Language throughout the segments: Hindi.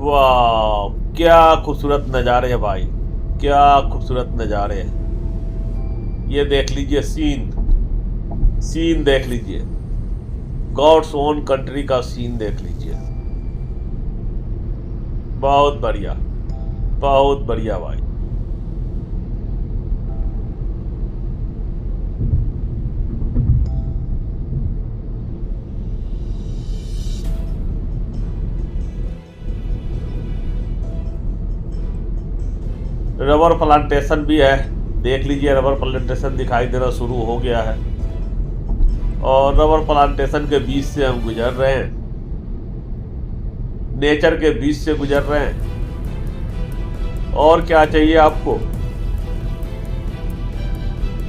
वाह, क्या खूबसूरत नज़ारे हैं भाई, क्या खूबसूरत नज़ारे हैं। ये देख लीजिए सीन, सीन देख लीजिए, गॉड्स ओन कंट्री का सीन देख लीजिए। बहुत बढ़िया, बहुत बढ़िया भाई। रबर प्लांटेशन भी है, देख लीजिए, रबर प्लांटेशन दिखाई देना शुरू हो गया है और रबर प्लांटेशन के बीच से हम गुजर रहे हैं, नेचर के बीच से गुजर रहे हैं। और क्या चाहिए आपको?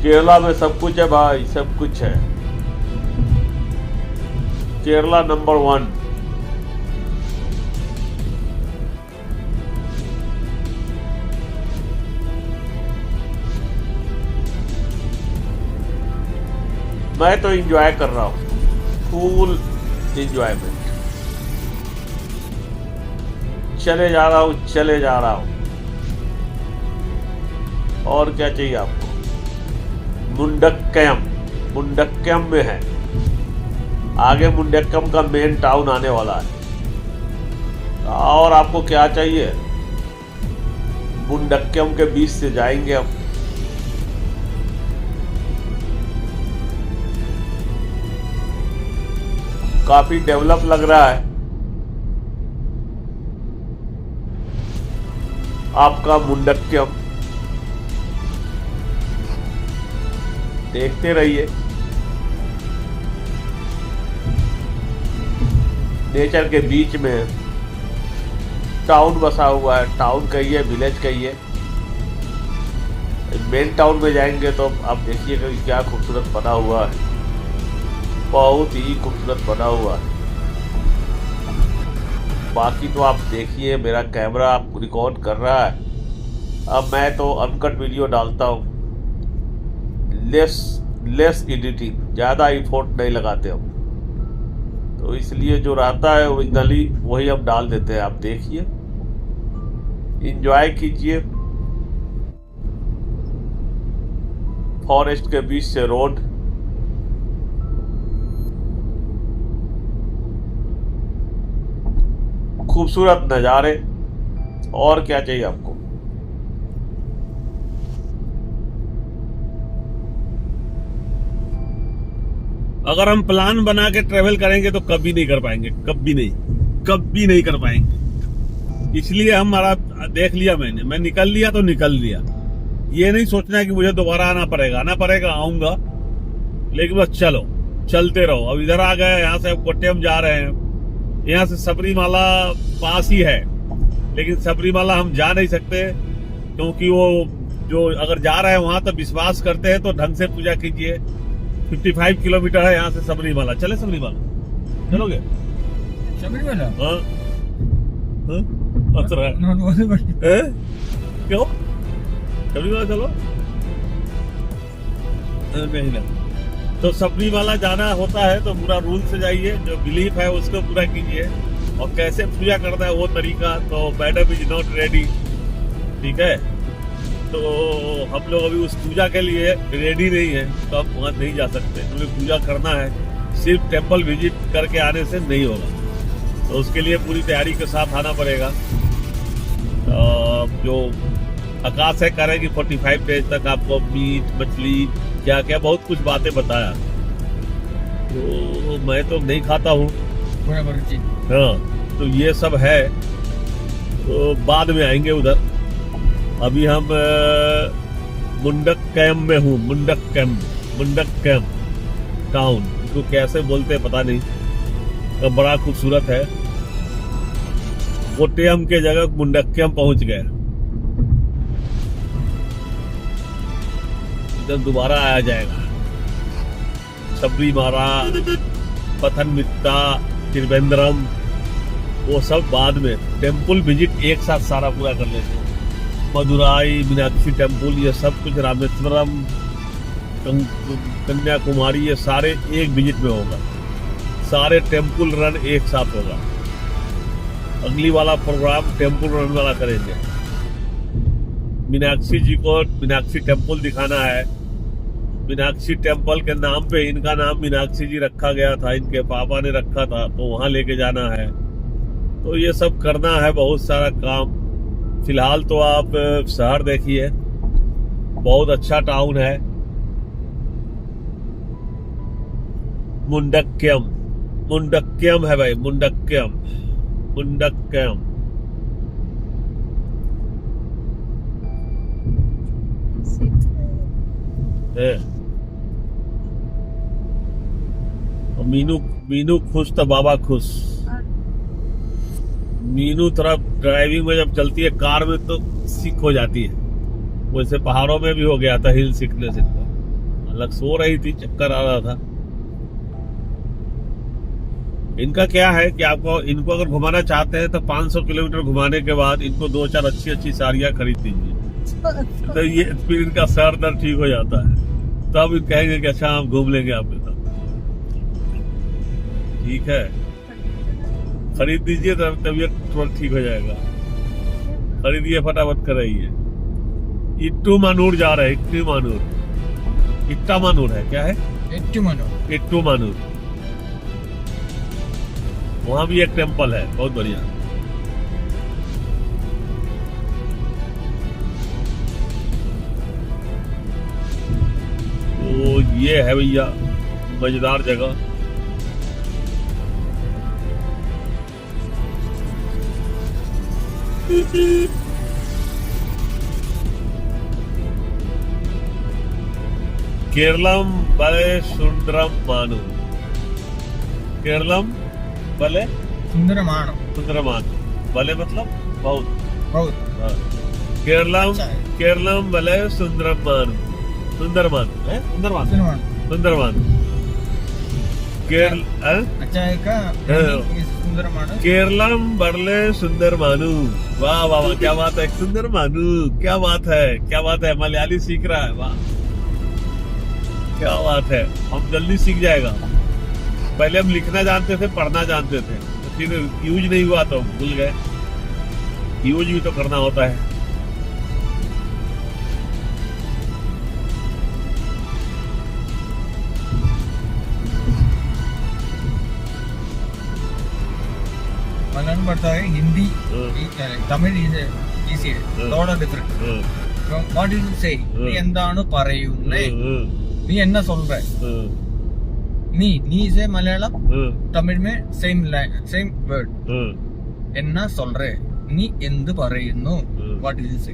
केरला में सब कुछ है भाई, सब कुछ है। केरला नंबर 1। मैं तो एंजॉय कर रहा हूँ, फुल एंजॉयमेंट। चले जा रहा हूँ, चले जा रहा हूँ। और क्या चाहिए आपको? मुंडक्कयम, मुंडक्कयम में है, आगे मुंडक्कयम का मेन टाउन आने वाला है। और आपको क्या चाहिए? मुंडक्कयम के बीच से जाएंगे हम। काफी डेवलप लग रहा है आपका मुंडक्कयम, देखते रहिए। नेचर के बीच में टाउन बसा हुआ है, टाउन कहिए, विलेज कहिए। मेन टाउन में जाएंगे तो आप देखिएगा कि क्या खूबसूरत बना हुआ है, बहुत ही खूबसूरत बना हुआ है। बाकी तो आप देखिए, मेरा कैमरा आपको रिकॉर्ड कर रहा है। अब मैं तो अनकट वीडियो डालता हूँ, लेस एडिटिंग, ज़्यादा इफोर्ट नहीं लगाते हम, तो इसलिए जो रहता है ओरिजिनली वही हम डाल देते हैं। आप देखिए, एंजॉय कीजिए। फॉरेस्ट के बीच से रोड, खूबसूरत नज़ारे। और क्या चाहिए आपको? अगर हम प्लान बना के ट्रेवल करेंगे तो कभी नहीं कर पाएंगे, कभी नहीं, कभी नहीं कर पाएंगे। इसलिए हमारा देख लिया मैंने, मैं निकल लिया तो निकल लिया। ये नहीं सोचना है कि मुझे दोबारा आना पड़ेगा, आऊंगा, लेकिन बस चलो, चलते रहो। अब इधर आ गए, यहाँ से अब कोट्टयम जा रहे हैं। यहाँ से सबरीमाला पास ही है, लेकिन सबरीमाला हम जा नहीं सकते क्योंकि वो जो अगर जा रहे हैं वहां तो विश्वास करते हैं तो ढंग से पूजा कीजिए। 55 किलोमीटर है यहाँ से सबरीमाला। चले सबरीमाला, चलोगे? सबरीमाला? हाँ हाँ, क्यों सबरीमाला चलो? नहीं ना, तो सबरीमाला जाना होता है तो पूरा रूल से जाइए, जो बिलीफ है उसको पूरा कीजिए। और कैसे पूजा करना है वो तरीका, तो मैडम इज नॉट रेडी, ठीक है? तो हम लोग अभी उस पूजा के लिए रेडी नहीं है, तो हम वहाँ नहीं जा सकते, क्योंकि पूजा करना है, सिर्फ टेंपल विजिट करके आने से नहीं होगा। तो उसके लिए पूरी तैयारी के साथ आना पड़ेगा। जो आकाश है करेगी 45 डेज तक आपको मीट मछली क्या क्या बहुत कुछ बातें बताया, तो मैं तो नहीं खाता हूँ। हाँ, तो ये सब है, तो बाद में आएंगे उधर। अभी हम मुंडक्कयम में हूँ, मुंडक्कयम टाउन, इसको कैसे बोलते हैं पता नहीं, तो बड़ा खूबसूरत है। कोट्टयम के जगह मुंडक्कयम पहुंच गए, इधर दोबारा आया जाएगा। सबरीमाला, पथनमथिट्टा, त्रिवेंद्रम, वो सब बाद में। टेम्पल विजिट एक साथ सारा पूरा कर लेते हैं। मदुराई, मीनाक्षी टेम्पल, ये सब कुछ, रामेश्वरम, कन्याकुमारी, ये सारे एक विजिट में होगा। सारे टेम्पल रन एक साथ होगा। अगली वाला प्रोग्राम टेम्पल रन वाला करेंगे। मीनाक्षी जी को मीनाक्षी टेम्पल दिखाना है। मीनाक्षी टेम्पल के नाम पे इनका नाम मीनाक्षी जी रखा गया था, इनके पापा ने रखा था, तो वहां लेके जाना है। तो ये सब करना है, बहुत सारा काम। फिलहाल तो आप शहर देखिए, बहुत अच्छा टाउन है। मुंडक्यम, मुंडक्यम है भाई, मुंडक्यम, मुंडक्यम। मीनू मीनू खुश तो बाबा खुश। मीनू थोड़ा ड्राइविंग में जब चलती है कार में तो सिक हो जाती है, वैसे पहाड़ों में भी हो गया था हिल सिकनेस इनको। अलग सो रही थी, चक्कर आ रहा था। इनका क्या है कि आपको इनको अगर घुमाना चाहते हैं तो 500 किलोमीटर घुमाने के बाद इनको 2-4 अच्छी साड़ियां खरीद दीजिए, तो ये फिर इनका सर दर्द ठीक हो जाता है। तब इन कहेंगे कि अच्छा हम घूम लेंगे आपके साथ। ठीक है, खरीद दीजिए तब तबीयत तुरंत ठीक हो जाएगा। खरीदिए, फटाफट कराइए। इट्टू मानूर जा रहे हैं, इट्टू मानूर, इट्टा मानूर है, क्या है? इट्टू मानूर। वहां भी एक टेम्पल है, बहुत बढ़िया। तो ये है भैया मजेदार जगह। केरलम बले सुंदरम मानु, केरलम बले सुंदरमानो, सुंदरमानु, बले मतलब बहुत बहुत। हाँ। केरलम, अच्छा है। केरलम बले सुंदरमानु, सुंदरमानु है, सुंदरमानु, सुंदरमानु। अच्छा है का सुंदरमानो? केरलम बरले सुंदर मानू। वाह वाह वाह, क्या बात है, सुंदर मानू, क्या बात है, क्या बात है। मलयाली सीख रहा है, वाह क्या बात है। हम जल्दी सीख जाएगा। पहले हम लिखना जानते थे, पढ़ना जानते थे, तो फिर यूज नहीं हुआ तो भूल गए। यूज भी तो करना होता है। मलयालम पढ़ता है, Hindi, Tamil easy, lot different. What you say? നീ എന്താണ് പറയുന്നേ? നീ എന്നാ சொல்ற? നീ से മലയാളം തമിഴ് में सेम वर्ड. എന്നാ சொல்ற? നീ എന്ത് പറയുന്നു? What you say?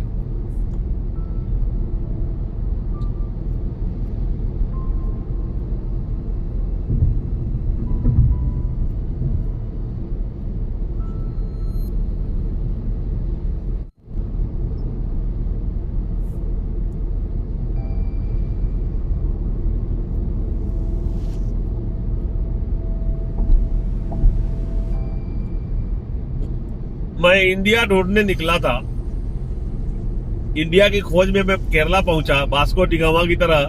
मैं इंडिया ढूंढने निकला था। इंडिया की खोज में मैं केरला पहुंचा, वास्को डिगामा की तरह,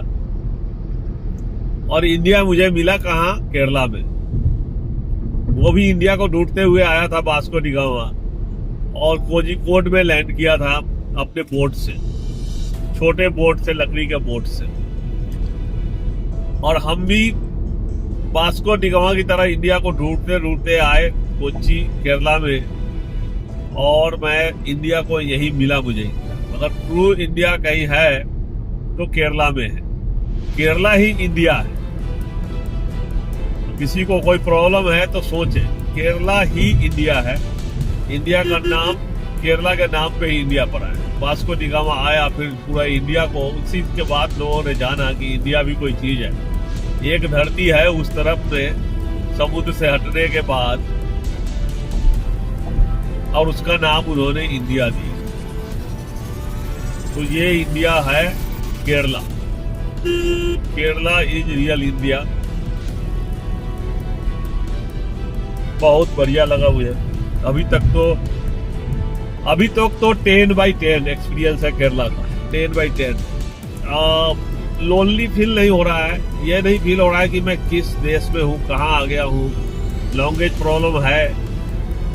और इंडिया मुझे मिला कहाँ? केरला में। वो भी इंडिया को ढूंढते हुए आया था वास्को डिगामा, और कोझिकोड में लैंड किया था अपने बोट से, छोटे बोट से, लकड़ी के बोट से। और हम भी वास्को डिगामा की तरह इंडिया को ढूंढते ढूंढते आए कोच्चि, केरला में, और मैं इंडिया को यही मिला मुझे। अगर ट्रू इंडिया कहीं है तो केरला में है। केरला ही इंडिया है। तो किसी को कोई प्रॉब्लम है तो सोचे, केरला ही इंडिया है। इंडिया का नाम केरला के नाम पे ही इंडिया पड़ा है। वास्को डिगामा आया, फिर पूरा इंडिया को, उसी के बाद लोगों ने जाना कि इंडिया भी कोई चीज है, एक धरती है उस तरफ में, समुद्र से हटने के बाद, और उसका नाम उन्होंने इंडिया दिया। तो ये इंडिया है Kerala. Kerala is real India. बहुत बढ़िया लगा मुझे। अभी तक तो 10/10 एक्सपीरियंस है केरला का, 10/10। लोनली फील नहीं हो रहा है, ये नहीं फील हो रहा है कि मैं किस देश में हूँ, कहाँ आ गया हूँ। लैंग्वेज प्रॉब्लम है,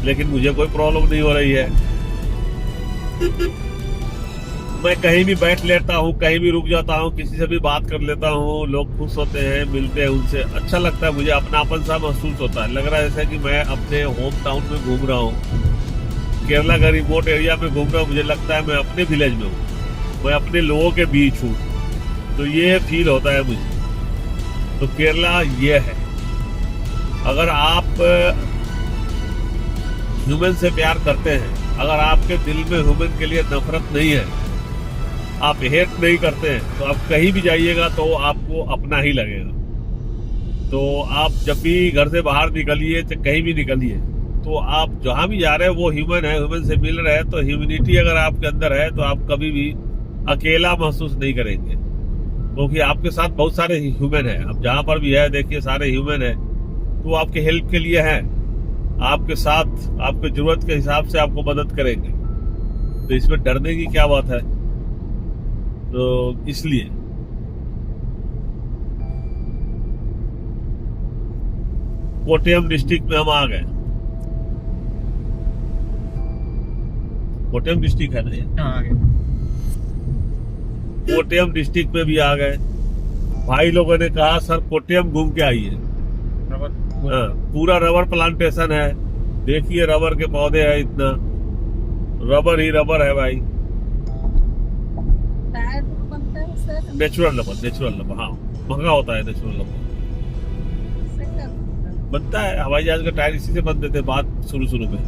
लेकिन मुझे कोई प्रॉब्लम नहीं हो रही है। मैं कहीं भी बैठ लेता हूँ, कहीं भी रुक जाता हूँ, किसी से भी बात कर लेता हूँ, लोग खुश होते हैं, मिलते हैं उनसे, अच्छा लगता है, मुझे अपनापन सा महसूस होता है। लग रहा है जैसे कि मैं अपने होम टाउन में घूम रहा हूँ, केरला का रिमोट एरिया में घूम रहा हूँ। मुझे लगता है मैं अपने विलेज में हूँ, मैं अपने लोगों के बीच हूँ, तो ये फील होता है मुझे। तो केरला ये है। अगर आप ह्यूमन से प्यार करते हैं, अगर आपके दिल में ह्यूमन के लिए नफरत नहीं है, आप हेट नहीं करते हैं, तो आप कहीं भी जाइएगा तो आपको अपना ही लगेगा। तो आप जब भी घर से बाहर निकलिए, तो कहीं भी निकलिए, तो आप जहां भी जा रहे हैं वो ह्यूमन है, ह्यूमन से मिल रहे हैं। तो ह्यूमैनिटी अगर आपके अंदर है तो आप कभी भी अकेला महसूस नहीं करेंगे, क्योंकि आपके साथ बहुत सारे ह्यूमन है। आप जहां पर भी है देखिए, सारे ह्यूमन है, तो आपके हेल्प के लिए है, आपके साथ आपके जरूरत के हिसाब से आपको मदद करेंगे। तो इसमें डरने की क्या बात है। तो इसलिए कोट्टयम डिस्ट्रिक्ट में हम आ गए। कोट्टयम डिस्ट्रिक्ट है ना ये? कोट्टयम डिस्ट्रिक्ट में भी आ गए। भाई लोगों ने कहा सर कोट्टयम घूम के आइए। हाँ, पूरा रबर प्लांटेशन है, देखिए रबर के पौधे हैं, इतना रबर ही रबर है भाई। नेचुरल रबर, हाँ महंगा होता है नेचुरल रबर। बनता है, हवाई जहाज का टायर इसी से बनते थे शुरू में,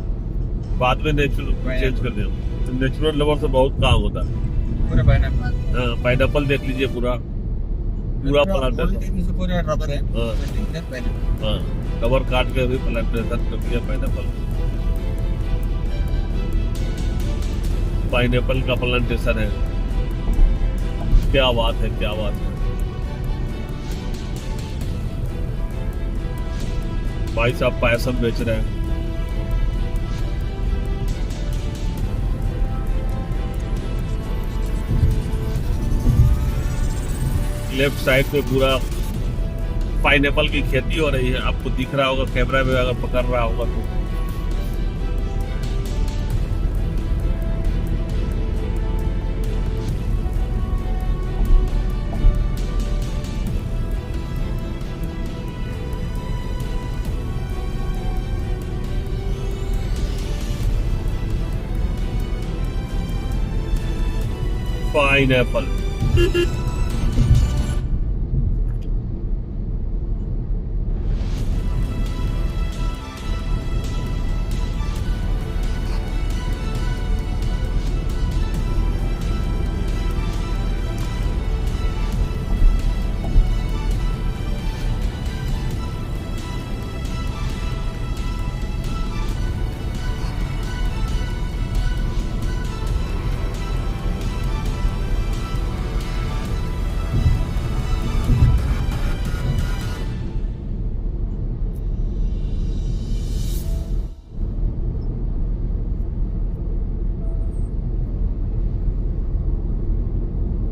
बाद में नेचुरल चेंज कर दिया। तो नेचुरल रबर से बहुत काम होता है। हाँ, पाइनएप्पल देख लीजिए, पूरा प्लांटेशन पूरा रबर है। हाँ, रबर काट के भी प्लांटेशन कर दिया पाइनएप्पल का प्लांटेशन है। क्या बात है, क्या बात है। भाई साहब पायसम बेच रहे हैं। लेफ्ट साइड पे पूरा पाइनएप्पल की खेती हो रही है, आपको दिख रहा होगा कैमरा में अगर पकड़ रहा होगा तो। पाइनएप्पल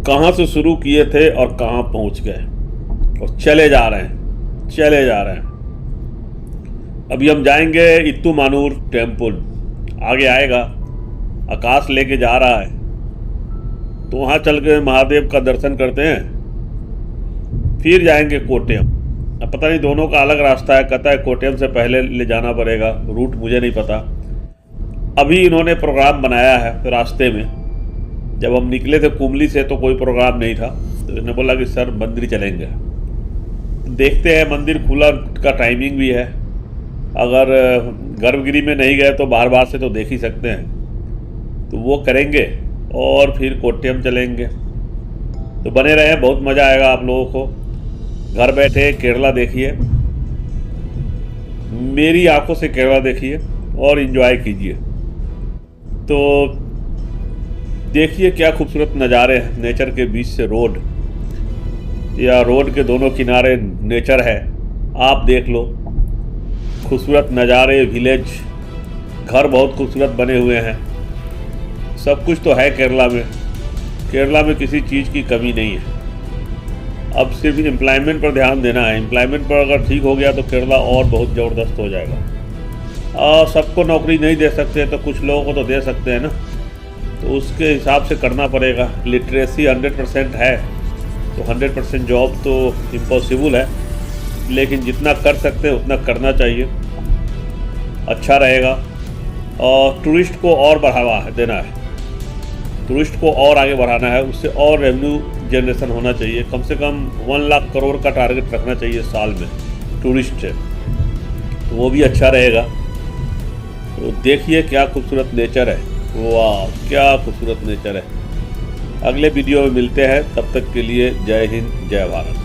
कहाँ से शुरू किए थे और कहाँ पहुँच गए, और चले जा रहे हैं। अभी हम जाएंगे इत्तुमानूर टेम्पल, आगे आएगा, आकाश लेके जा रहा है, तो वहाँ चल के महादेव का दर्शन करते हैं, फिर जाएंगे कोट्टयम। अब पता नहीं दोनों का अलग रास्ता है, कहता है कोट्टयम से पहले ले जाना पड़ेगा, रूट मुझे नहीं पता। अभी इन्होंने प्रोग्राम बनाया है रास्ते में। जब हम निकले थे कुमली से तो कोई प्रोग्राम नहीं था, तो इन्होंने बोला कि सर मंदिर चलेंगे। देखते हैं, मंदिर खुला का टाइमिंग भी है, अगर गर्भगिरी में नहीं गए तो बाहर बाहर से तो देख ही सकते हैं, तो वो करेंगे और फिर कोट्टयम चलेंगे। तो बने रहें, बहुत मज़ा आएगा आप लोगों को। घर बैठे केरला देखिए, मेरी आंखों से केरला देखिए और इन्जॉय कीजिए। तो देखिए क्या खूबसूरत नज़ारे हैं, नेचर के बीच से रोड, या रोड के दोनों किनारे नेचर है, आप देख लो। खूबसूरत नज़ारे, विलेज, घर बहुत खूबसूरत बने हुए हैं। सब कुछ तो है केरला में। केरला में किसी चीज़ की कमी नहीं है। अब सिर्फ एम्प्लॉयमेंट पर ध्यान देना है। एम्प्लॉयमेंट पर अगर ठीक हो गया तो केरला और बहुत ज़बरदस्त हो जाएगा। सबको नौकरी नहीं दे सकते तो कुछ लोगों को तो दे सकते हैं ना, तो उसके हिसाब से करना पड़ेगा। लिटरेसी 100% है तो 100% जॉब तो इम्पॉसिबल है, लेकिन जितना कर सकते हैं उतना करना चाहिए, अच्छा रहेगा। और टूरिस्ट को और बढ़ावा देना है, टूरिस्ट को और आगे बढ़ाना है, उससे और रेवेन्यू जनरेशन होना चाहिए। कम से कम 1 लाख करोड़ का टारगेट रखना चाहिए साल में टूरिस्ट से, तो वो भी अच्छा रहेगा। तो देखिए क्या खूबसूरत नेचर है, वाह क्या खूबसूरत नेचर है। अगले वीडियो में मिलते हैं, तब तक के लिए जय हिंद जय भारत।